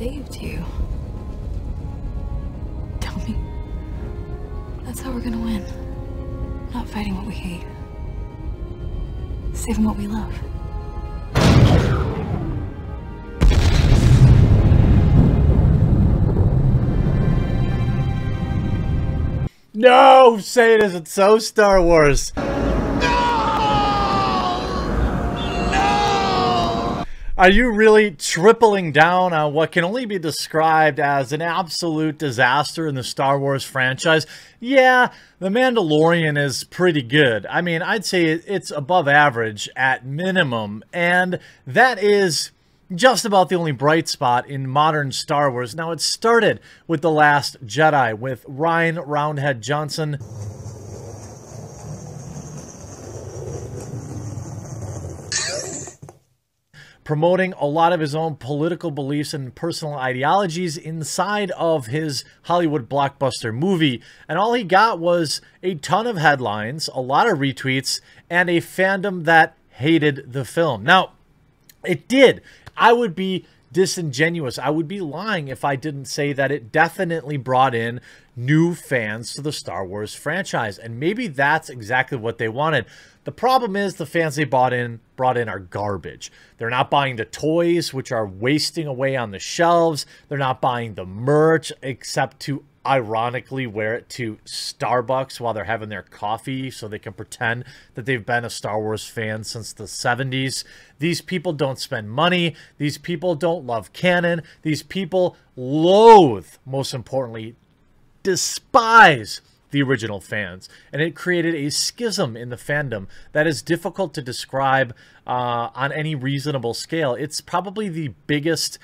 saved you. Tell me. That's how we're gonna win. Not fighting what we hate. Saving what we love. No! Say it isn't so, Star Wars. Are you really tripling down on what can only be described as an absolute disaster in the Star Wars franchise? Yeah, The Mandalorian is pretty good. I mean, I'd say it's above average at minimum, and that is just about the only bright spot in modern Star Wars. Now, it started with The Last Jedi with Rian Roundhead Johnson. Promoting a lot of his own political beliefs and personal ideologies inside of his Hollywood blockbuster movie. And all he got was a ton of headlines, a lot of retweets, and a fandom that hated the film. Now, it did. I would be disingenuous. I would be lying if I didn't say that it definitely brought in new fans to the Star Wars franchise. And maybe that's exactly what they wanted. The problem is the fans they brought in are garbage. They're not buying the toys, which are wasting away on the shelves. They're not buying the merch, except to ironically wear it to Starbucks while they're having their coffee so they can pretend that they've been a Star Wars fan since the 70s. These people don't spend money. These people don't love canon. These people loathe, most importantly, despise the original fans, and it created a schism in the fandom that is difficult to describe on any reasonable scale. It's probably the biggest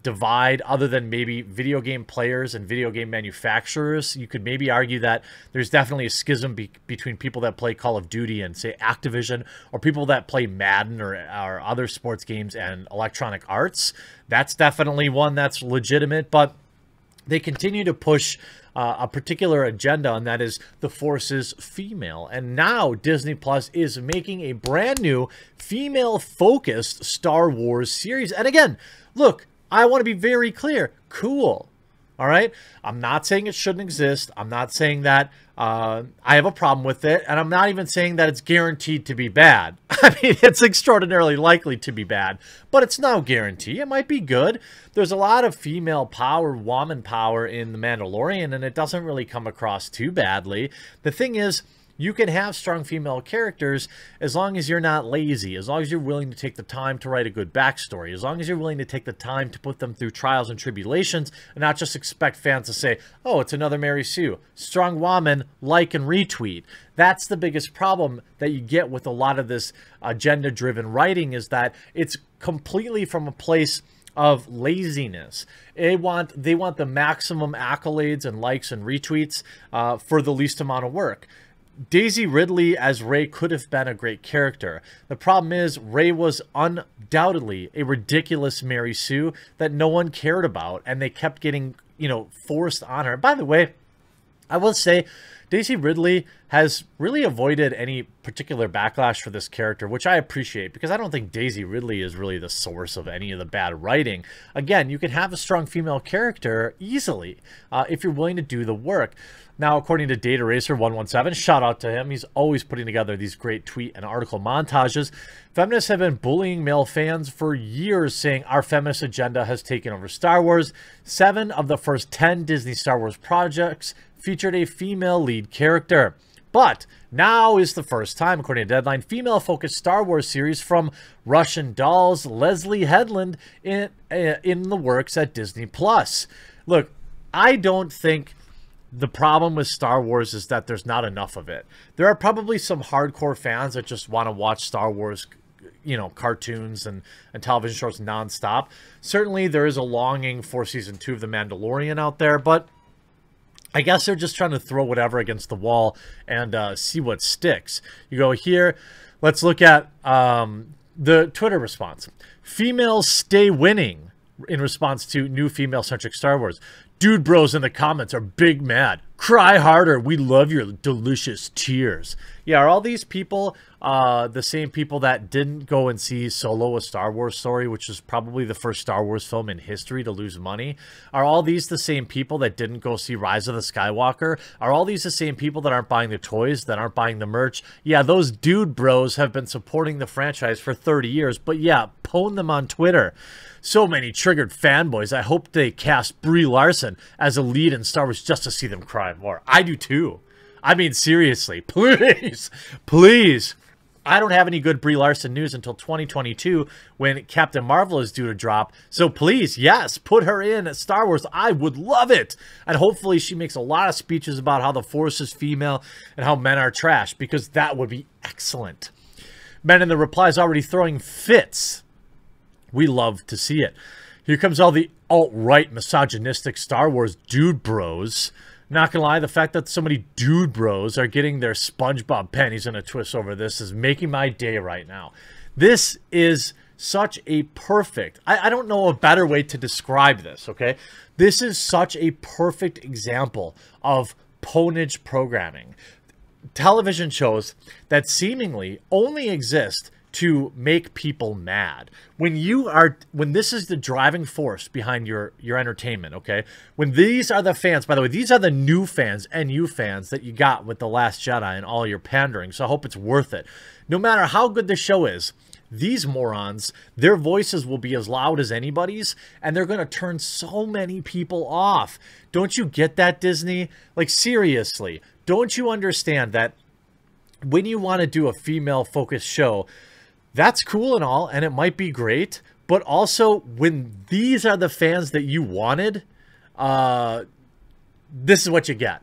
divide other than maybe video game players and video game manufacturers. You could maybe argue that there's definitely a schism between people that play Call of Duty and, say, Activision, or people that play Madden or other sports games and Electronic Arts. That's definitely one that's legitimate, but they continue to push a particular agenda, and that is the Force is female. And now Disney Plus is making a brand new female-focused Star Wars series. And again, look, I want to be very clear. Cool. All right? I'm not saying it shouldn't exist. I'm not saying that I have a problem with it. And I'm not even saying that it's guaranteed to be bad. I mean, it's extraordinarily likely to be bad. But it's no guarantee. It might be good. There's a lot of female power, woman power in The Mandalorian, and it doesn't really come across too badly. The thing is, you can have strong female characters as long as you're not lazy, as long as you're willing to take the time to write a good backstory, as long as you're willing to take the time to put them through trials and tribulations and not just expect fans to say, oh, it's another Mary Sue. Strong woman, like and retweet. That's the biggest problem that you get with a lot of this agenda-driven writing, is that it's completely from a place of laziness. They want the maximum accolades and likes and retweets for the least amount of work. Daisy Ridley as Rey could have been a great character. The problem is Rey was undoubtedly a ridiculous Mary Sue that no one cared about, and they kept getting, forced on her. By the way, I will say Daisy Ridley has really avoided any particular backlash for this character, which I appreciate, because I don't think Daisy Ridley is really the source of any of the bad writing. Again, you can have a strong female character easily if you're willing to do the work. Now, according to Data Racer 117, shout out to him. He's always putting together these great tweet and article montages. Feminists have been bullying male fans for years, saying our feminist agenda has taken over Star Wars. 7 of the first 10 Disney Star Wars projects featured a female lead character. But now is the first time, according to Deadline, female-focused Star Wars series from Russian Doll's Leslie Headland in the works at Disney Plus. Look, I don't think the problem with Star Wars is that there's not enough of it. There are probably some hardcore fans that just want to watch Star Wars, cartoons and television shows nonstop. Certainly, there is a longing for season 2 of The Mandalorian out there, but I guess they're just trying to throw whatever against the wall and see what sticks. You go here. Let's look at the Twitter response. Females stay winning in response to new female-centric Star Wars. Dude bros in the comments are big mad. Cry harder. We love your delicious tears. Yeah, are all these people the same people that didn't go and see Solo, a Star Wars story, which is probably the first Star Wars film in history to lose money? Are all these the same people that didn't go see Rise of the Skywalker? Are all these the same people that aren't buying the toys, that aren't buying the merch? Yeah, those dude bros have been supporting the franchise for 30 years, but yeah, pwn them on Twitter. So many triggered fanboys. I hope they cast Brie Larson as a lead in Star Wars just to see them cry more. I do too. I mean, seriously, please, please. I don't have any good Brie Larson news until 2022 when Captain Marvel is due to drop. So please, yes, put her in at Star Wars. I would love it. And hopefully she makes a lot of speeches about how the Force is female and how men are trash, because that would be excellent. Men in the replies already throwing fits. We love to see it. Here comes all the alt-right misogynistic Star Wars dude bros. Not gonna lie, the fact that so many dude bros are getting their SpongeBob panties in a twist over this is making my day right now. This is such a perfect, I don't know a better way to describe this, okay? This is such a perfect example of ponage programming. Television shows that seemingly only exist to make people mad. When this is the driving force behind your entertainment, okay? When these are the fans, by the way, these are the new fans, NU fans that you got with The Last Jedi and all your pandering, so I hope it's worth it. No matter how good the show is, these morons, their voices will be as loud as anybody's, and they're going to turn so many people off. Don't you get that, Disney? Like, seriously, don't you understand that when you want to do a female-focused show, that's cool and all, and it might be great, but also when these are the fans that you wanted, this is what you get.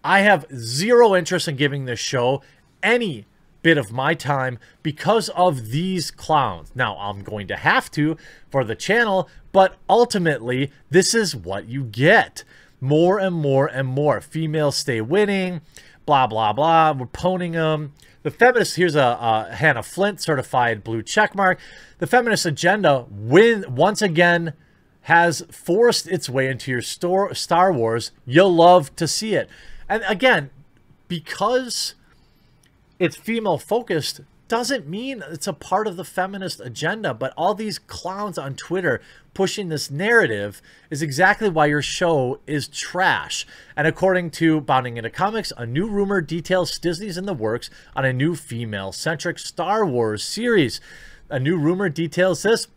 I have zero interest in giving this show any bit of my time because of these clowns. Now, I'm going to have to for the channel, but ultimately, this is what you get. More and more and more. Females stay winning, blah, blah, blah. We're poning them. The feminist, here's a Hannah Flint certified blue checkmark. The feminist agenda once again has forced its way into your Star Wars. You'll love to see it. And again, because it's female focused doesn't mean it's a part of the feminist agenda, but all these clowns on Twitter pushing this narrative is exactly why your show is trash. And according to Bounding Into Comics, a new rumor details Disney's in the works on a new female-centric Star Wars series. A new rumor details this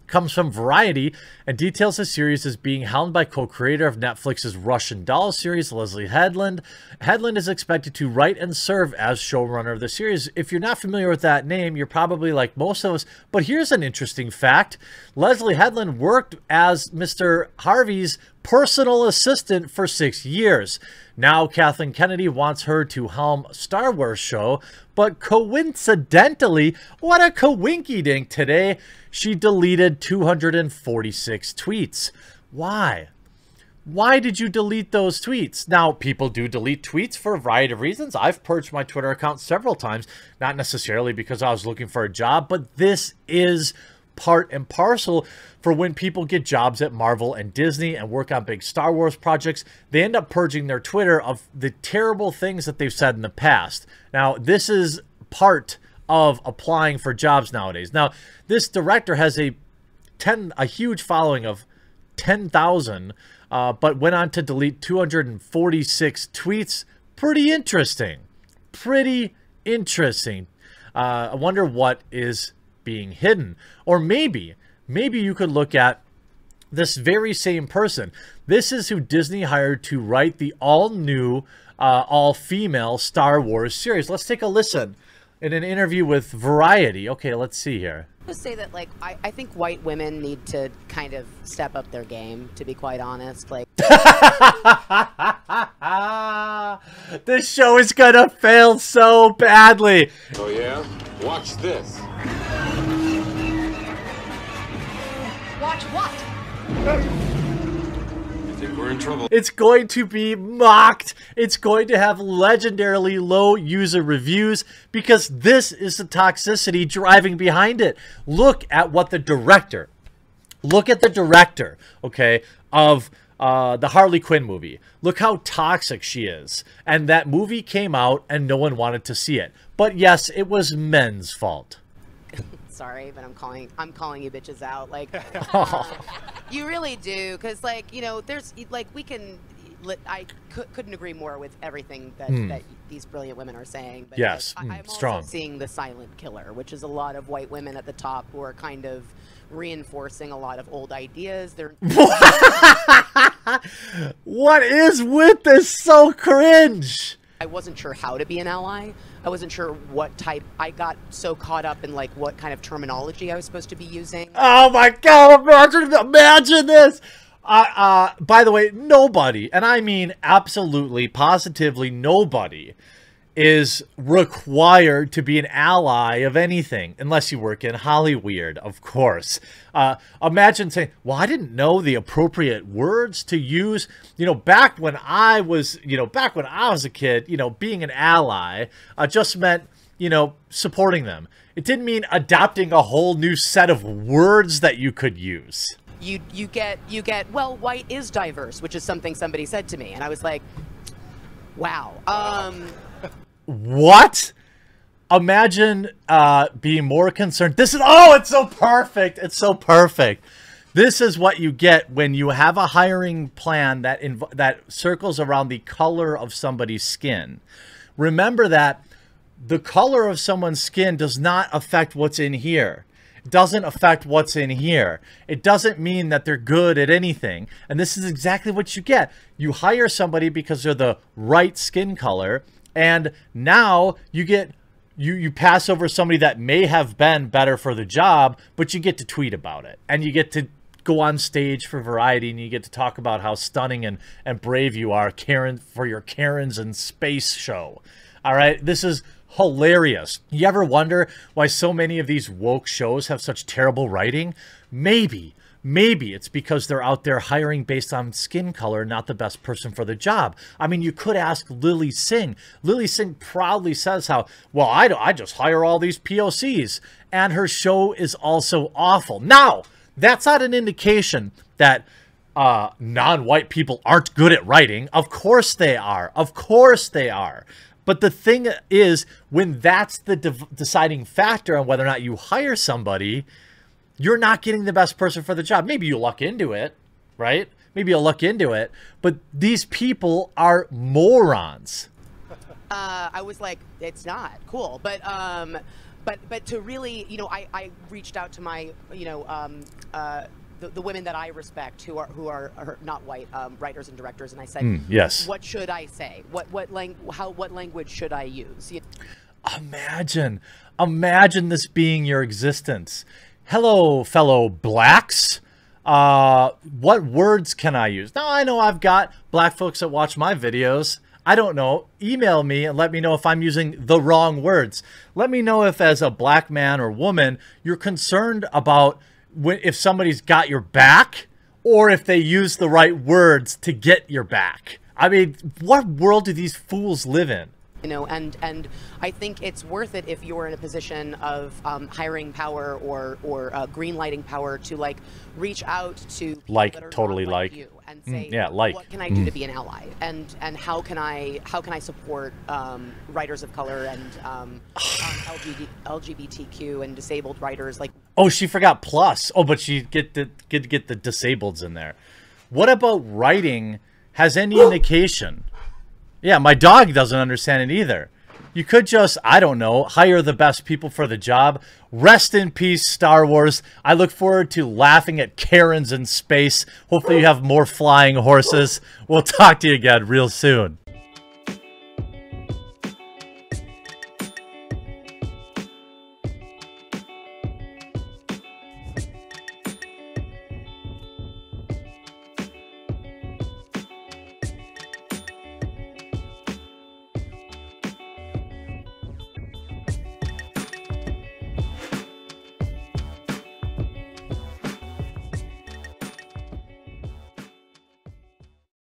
comes from Variety and details the series as being helmed by co-creator of Netflix's Russian Doll series, Leslie Headland. Headland is expected to write and serve as showrunner of the series. If you're not familiar with that name, you're probably like most of us, but here's an interesting fact. Leslie Headland worked as Mr. Harvey's personal assistant for 6 years. Now Kathleen Kennedy wants her to helm Star Wars show, but coincidentally, what a coinky-dink, today she deleted 246 tweets. Why? Why did you delete those tweets? Now, people do delete tweets for a variety of reasons. I've purged my Twitter account several times, not necessarily because I was looking for a job, but this is part and parcel for when people get jobs at Marvel and Disney and work on big Star Wars projects. They end up purging their Twitter of the terrible things that they've said in the past. Now, this is part of applying for jobs nowadays. Now, this director has a huge following of 10,000, but went on to delete 246 tweets. Pretty interesting. Pretty interesting. I wonder what is being hidden. Or maybe you could look at this very same person. This is who Disney hired to write the all-new, all-female Star Wars series. Let's take a listen in an interview with Variety. Okay, let's see here. I would say that, like, I think white women need to kind of step up their game, to be quite honest. Like, this show is gonna fail so badly. Oh yeah? Watch this. watch what? I think we're in trouble. It's going to be mocked. It's going to have legendarily low user reviews because this is the toxicity driving behind it. Look at what the director, okay, of the Harley Quinn movie. Look how toxic she is. And that movie came out and no one wanted to see it. But yes, it was men's fault. Sorry, but I'm calling you bitches out. Like, you really do, because like, you know, there's like I couldn't agree more with everything that these brilliant women are saying. But yes, like, I'm strong. also seeing the silent killer, which is a lot of white women at the top who are kind of reinforcing a lot of old ideas. They're What is with this? So cringe. I wasn't sure how to be an ally. I wasn't sure what type. I got so caught up in like what kind of terminology I was supposed to be using. Oh my God! Imagine this. By the way, nobody, and I mean absolutely, positively nobody, is required to be an ally of anything unless you work in Hollyweird, of course. Imagine saying, well, I didn't know the appropriate words to use. You know, back when I was a kid, you know, being an ally just meant, you know, supporting them. It didn't mean adopting a whole new set of words that you could use. You get, well, white is diverse, which is something somebody said to me. And I was like, wow. What? Imagine being more concerned. It's so perfect. It's so perfect. This is what you get when you have a hiring plan that circles around the color of somebody's skin. Remember that the color of someone's skin does not affect what's in here. It doesn't affect what's in here. It doesn't mean that they're good at anything. And this is exactly what you get. You hire somebody because they're the right skin color. And now you get you pass over somebody that may have been better for the job, but you get to tweet about it. And you get to go on stage for Variety, and you get to talk about how stunning and brave you are, Karen, for your Karens in Space show. All right? This is hilarious. You ever wonder why so many of these woke shows have such terrible writing? Maybe it's because they're out there hiring based on skin color, not the best person for the job. I mean, you could ask Lily Singh. Lily Singh proudly says how, well, I just hire all these POCs. And her show is also awful. Now, that's not an indication that non-white people aren't good at writing. Of course they are. Of course they are. But the thing is, when that's the deciding factor on whether or not you hire somebody, you're not getting the best person for the job. Maybe you luck into it, right? Maybe you'll luck into it. But these people are morons. I was like, it's not cool. But to really, you know, I reached out to my, you know, the women that I respect who are not white writers and directors, and I said, yes. What should I say? What language should I use? Imagine this being your existence. Hello, fellow blacks. What words can I use? Now, I know I've got black folks that watch my videos. I don't know. Email me and let me know if I'm using the wrong words. Let me know if, as a black man or woman, you're concerned about if somebody's got your back or if they use the right words to get your back. I mean, what world do these fools live in? You know, and I think it's worth it if you're in a position of hiring power or green lighting power to like reach out to people that are totally not like you and say, like what can I do to be an ally, and how can I support writers of color and LGBTQ and disabled writers like. Oh, she forgot plus. Oh, but she get the disableds in there. What about writing has any indication? Yeah, my dog doesn't understand it either. You could just, I don't know, hire the best people for the job. Rest in peace, Star Wars. I look forward to laughing at Karens in space. Hopefully you have more flying horses. We'll talk to you again real soon.